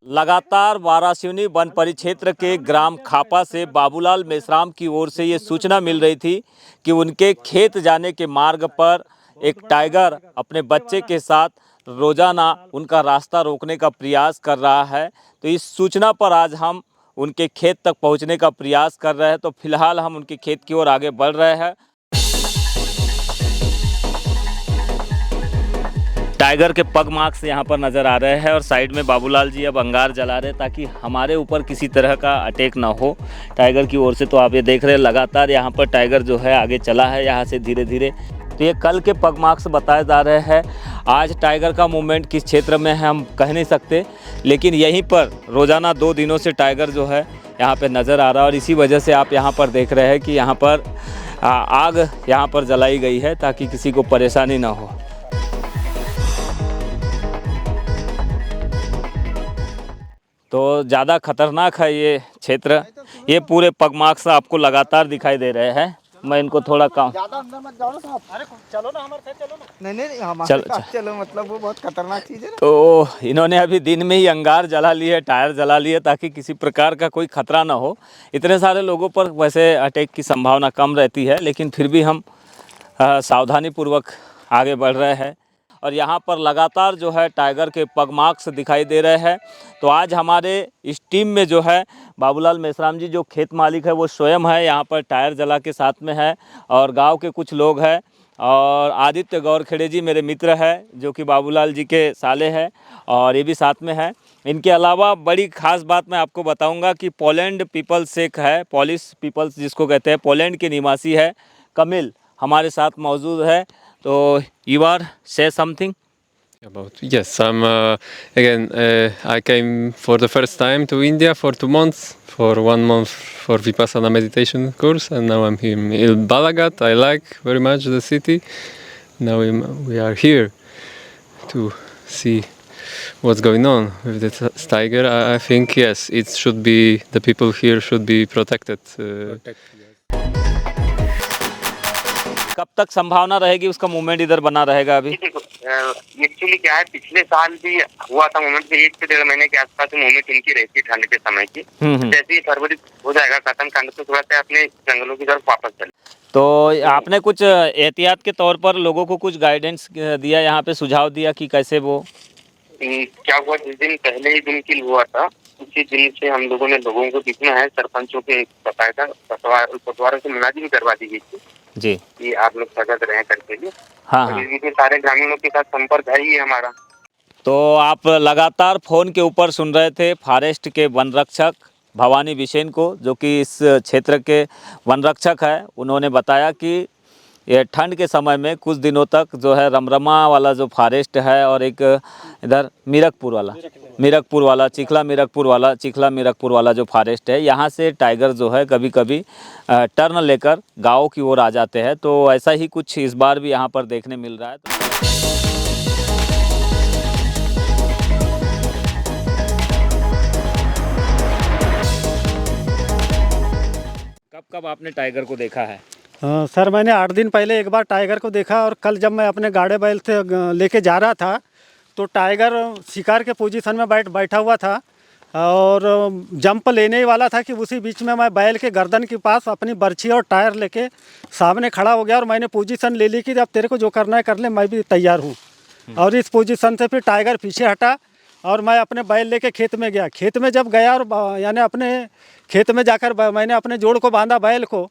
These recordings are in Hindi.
लगातार वारासिवनी वन परिक्षेत्र के ग्राम खापा से बाबूलाल मेश्राम की ओर से ये सूचना मिल रही थी कि उनके खेत जाने के मार्ग पर एक टाइगर अपने बच्चे के साथ रोजाना उनका रास्ता रोकने का प्रयास कर रहा है। तो इस सूचना पर आज हम उनके खेत तक पहुंचने का प्रयास कर रहे हैं। तो फिलहाल हम उनके खेत की ओर आगे बढ़ रहे हैं। टाइगर के पग मार्क्स यहाँ पर नज़र आ रहे हैं और साइड में बाबूलाल जी अब अंगार जला रहे हैं ताकि हमारे ऊपर किसी तरह का अटैक ना हो टाइगर की ओर से। तो आप ये देख रहे हैं लगातार यहाँ पर टाइगर जो है आगे चला है यहाँ से धीरे धीरे। तो ये कल के पग मार्क्स बताए जा रहे हैं। आज टाइगर का मूवमेंट किस क्षेत्र में है हम कह नहीं सकते, लेकिन यहीं पर रोज़ाना 2 दिनों से टाइगर जो है यहाँ पर नज़र आ रहा है। और इसी वजह से आप यहाँ पर देख रहे हैं कि यहाँ पर आग यहाँ पर जलाई गई है ताकि किसी को परेशानी ना हो। तो ज़्यादा खतरनाक है ये क्षेत्र। ये पूरे पग मार्क्स आपको लगातार दिखाई दे रहे हैं। मैं इनको थोड़ा कम ज्यादा अंदर मत जाओ ना साहब। अरे चलो ना हमारे साथ, चलो ना। नहीं चल, हमारे साथ चलो, मतलब वो बहुत खतरनाक चीज है ना। तो इन्होंने अभी दिन में ही अंगार जला लिए, टायर जला लिए ताकि किसी प्रकार का कोई खतरा ना हो। इतने सारे लोगों पर वैसे अटैक की संभावना कम रहती है, लेकिन फिर भी हम सावधानी पूर्वक आगे बढ़ रहे हैं। और यहाँ पर लगातार जो है टाइगर के पग मार्क्स दिखाई दे रहे हैं। तो आज हमारे इस टीम में जो है बाबूलाल मेश्राम जी जो खेत मालिक है वो स्वयं है, यहाँ पर टायर जला के साथ में है। और गांव के कुछ लोग हैं और आदित्य गौरखेड़े जी मेरे मित्र हैं जो कि बाबूलाल जी के साले हैं और ये भी साथ में है। इनके अलावा बड़ी ख़ास बात मैं आपको बताऊंगा कि पोलैंड पीपल्स एक है, पॉलिश पीपल्स जिसको कहते हैं, पोलैंड के निवासी है कमिल, हमारे साथ मौजूद है। तो you are say something about? Yes, I'm again. I came for the first time to India for 2 months, for 1 month for Vipassana meditation course, and now I'm here in Balaghat. I like very much the city. Now we are here to see what's going on with the tiger. I think yes, it should be, the people here should be protected. कब तक संभावना रहेगी उसका मूवमेंट इधर बना रहेगा? अभी देखो एक्चुअली क्या है, पिछले साल भी हुआ था मूवमेंट, 1 से 1.5 महीने के आसपास मूवमेंट इनकी रहती है ठंड के समय की। जैसे ही फरवरी हो जाएगा खत्म, ठंड तो थोड़ा सा अपने जंगलों की तरफ वापस चले। तो आपने कुछ एहतियात के तौर पर लोगों को कुछ गाइडेंस दिया, यहाँ पे सुझाव दिया कि कैसे वो? क्या हुआ, जिस दिन पहले ही दिन किल हुआ था उसी दिन से हम लोगों ने लोगों को दिखना है, सरपंचों के बताया था, पटवारों से मुनादी भी करवा दी गई थी जी कि आप लोग सजग रहे करके लिए। हाँ हाँ, इनके सारे ग्रामीणों के साथ संपर्क है ही हमारा। तो आप लगातार फ़ोन के ऊपर सुन रहे थे फॉरेस्ट के वन रक्षक भवानी बिसेन को, जो कि इस क्षेत्र के वन रक्षक है। उन्होंने बताया कि ये ठंड के समय में कुछ दिनों तक जो है रमरमा वाला जो फॉरेस्ट है और एक इधर मीरकपुर वाला चिखला मीरकपुर वाला जो फॉरेस्ट है, यहाँ से टाइगर जो है कभी कभी टर्न लेकर गाँव की ओर आ जाते हैं। तो ऐसा ही कुछ इस बार भी यहाँ पर देखने मिल रहा है। कब आपने टाइगर को देखा है? सर मैंने 8 दिन पहले एक बार टाइगर को देखा, और कल जब मैं अपने गाड़े बैल से लेके जा रहा था तो टाइगर शिकार के पोजीशन में बैठा हुआ था और जंप लेने ही वाला था कि उसी बीच में मैं बैल के गर्दन के पास अपनी बर्छी और टायर लेके सामने खड़ा हो गया और मैंने पोजीशन ले ली कि अब तेरे को जो करना है कर ले, मैं भी तैयार हूँ। और इस पोजीशन से फिर टाइगर पीछे हटा और मैं अपने बैल लेके खेत में गया। खेत में जब गया और यानी अपने खेत में जाकर मैंने अपने जोड़ को बांधा बैल को,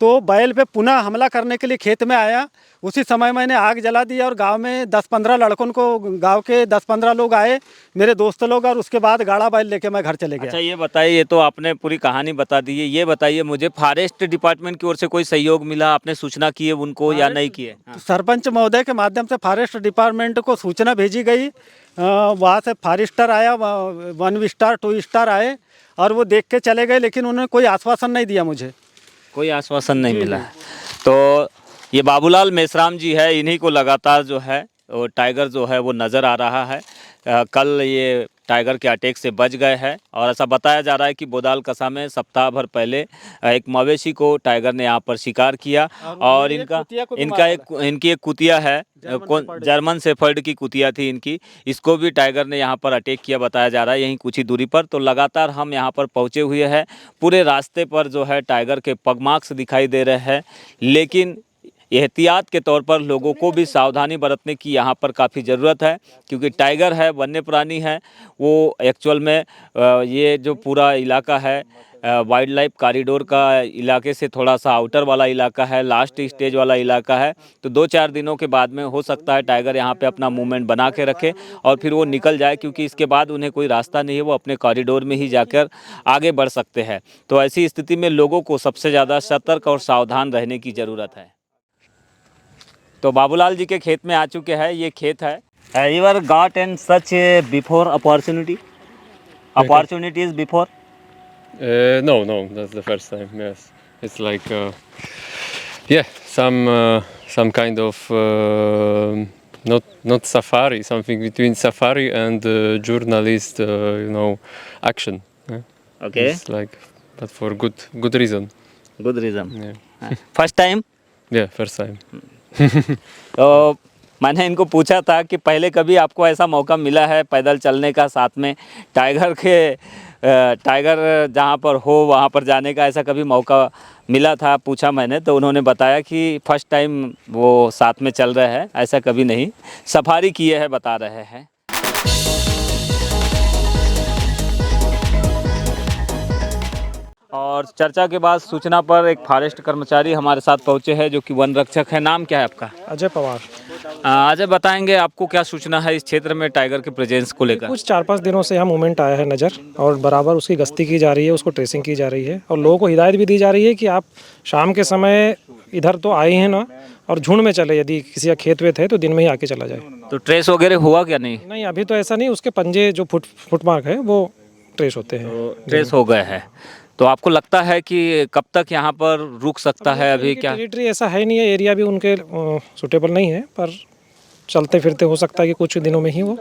तो बैल पे पुनः हमला करने के लिए खेत में आया। उसी समय मैंने आग जला दी और गांव में 10-15 लड़कों को, गांव के 10-15 लोग आए, मेरे दोस्त लोग, और उसके बाद गाड़ा बैल लेके मैं घर चले गया। अच्छा ये बताइए, ये तो आपने पूरी कहानी बता दी है, ये बताइए मुझे फॉरेस्ट डिपार्टमेंट की ओर से कोई सहयोग मिला? आपने सूचना की है उनको या नहीं की है? सरपंच महोदय के माध्यम से फॉरेस्ट डिपार्टमेंट को सूचना भेजी गई। वहाँ से फॉरेस्टर आया, 1 स्टार 2 स्टार आए और वो देख के चले गए, लेकिन उन्होंने कोई आश्वासन नहीं दिया मुझे। कोई आश्वासन नहीं मिला। तो ये बाबूलाल मेश्राम जी है, इन्हीं को लगातार जो है वो टाइगर जो है वो नज़र आ रहा है। कल ये टाइगर के अटैक से बच गए हैं। और ऐसा बताया जा रहा है कि बोदाल कसा में सप्ताह भर पहले एक मवेशी को टाइगर ने यहाँ पर शिकार किया और इनकी एक कुतिया है, जर्मन शेफर्ड की कुतिया थी इनकी, इसको भी टाइगर ने यहाँ पर अटैक किया बताया जा रहा है यहीं कुछ ही दूरी पर। तो लगातार हम यहाँ पर पहुँचे हुए हैं, पूरे रास्ते पर जो है टाइगर के पग मार्क्स दिखाई दे रहे हैं, लेकिन एहतियात के तौर पर लोगों को भी सावधानी बरतने की यहाँ पर काफ़ी ज़रूरत है, क्योंकि टाइगर है, वन्य प्राणी है, वो एक्चुअल में ये जो पूरा इलाका है वाइल्ड लाइफ कॉरिडोर का इलाके से थोड़ा सा आउटर वाला इलाका है, लास्ट स्टेज वाला इलाका है। तो 2-4 दिनों के बाद में हो सकता है टाइगर यहाँ पे अपना मूवमेंट बना के रखे और फिर वो निकल जाए, क्योंकि इसके बाद उन्हें कोई रास्ता नहीं है, वो अपने कॉरिडोर में ही जाकर आगे बढ़ सकते हैं। तो ऐसी स्थिति में लोगों को सबसे ज़्यादा सतर्क और सावधान रहने की ज़रूरत है। तो बाबूलाल जी के खेत में आ चुके हैं, ये खेत है। Ever got and such before opportunities before? No, that's the first time. Yes, it's like some kind of not safari, something between safari and journalist, action. Yeah? Okay. It's like, but for good reason. Good reason. Yeah. First time? Yeah, first time. तो मैंने इनको पूछा था कि पहले कभी आपको ऐसा मौका मिला है पैदल चलने का, साथ में टाइगर जहाँ पर हो वहाँ पर जाने का, ऐसा कभी मौका मिला था? पूछा मैंने, तो उन्होंने बताया कि फर्स्ट टाइम वो साथ में चल रहे हैं, ऐसा कभी नहीं, सफारी किए हैं बता रहे हैं। और चर्चा के बाद सूचना पर एक फॉरेस्ट कर्मचारी हमारे साथ पहुंचे हैं जो कि वन रक्षक है। नाम क्या है आपका? अजय पवार। अजय, बताएंगे आपको क्या सूचना है इस क्षेत्र में टाइगर के प्रेजेंस को लेकर? कुछ 4-5 दिनों से यहाँ मूवमेंट आया है नज़र, और बराबर उसकी गश्ती की जा रही है, उसको ट्रेसिंग की जा रही है, और लोगों को हिदायत भी दी जा रही है कि आप शाम के समय इधर तो आए हैं ना, और झुंड में चले, यदि किसी का खेत वेत है तो दिन में ही आके चला जाए। तो ट्रेस वगैरह हुआ क्या? नहीं, अभी तो ऐसा नहीं, उसके पंजे जो फुटमार्क है वो ट्रेस होते हैं। तो ट्रेस हो गए हैं। तो आपको लगता है कि कब तक यहाँ पर रुक सकता है? अभी क्या टेरिटरी ऐसा है नहीं है, एरिया भी उनके सूटेबल नहीं है, पर चलते फिरते हो सकता है कि कुछ दिनों में ही वो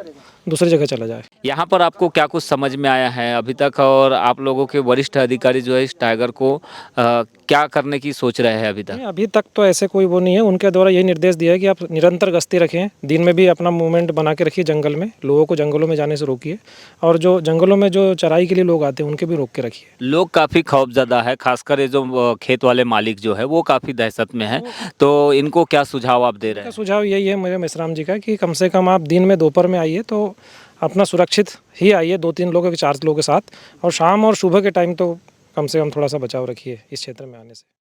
दूसरी जगह चला जाए। यहाँ पर आपको क्या कुछ समझ में आया है अभी तक, और आप लोगों के वरिष्ठ अधिकारी जो है इस टाइगर को क्या करने की सोच रहे हैं अभी तक? अभी तक तो ऐसे कोई वो नहीं है, उनके द्वारा यही निर्देश दिया है कि आप निरंतर गश्ती रखें, दिन में भी अपना मूवमेंट बना के रखिए, जंगल में लोगों को जंगलों में जाने से रोकिए, और जो जंगलों में जो चराई के लिए लोग आते हैं उनके भी रोक के रखिए। लोग काफ़ी खौफजदा है, खासकर ये जो खेत वाले मालिक जो है वो काफ़ी दहशत में है, तो इनको क्या सुझाव आप दे रहे हैं? सुझाव यही है मेरे मेसराम जी का कि कम से कम आप दिन में दोपहर में आइए तो अपना सुरक्षित ही आइए, 2-3 लोगों के 4 लोगों के साथ, और शाम और सुबह के टाइम तो कम से कम थोड़ा सा बचाव रखिए इस क्षेत्र में आने से।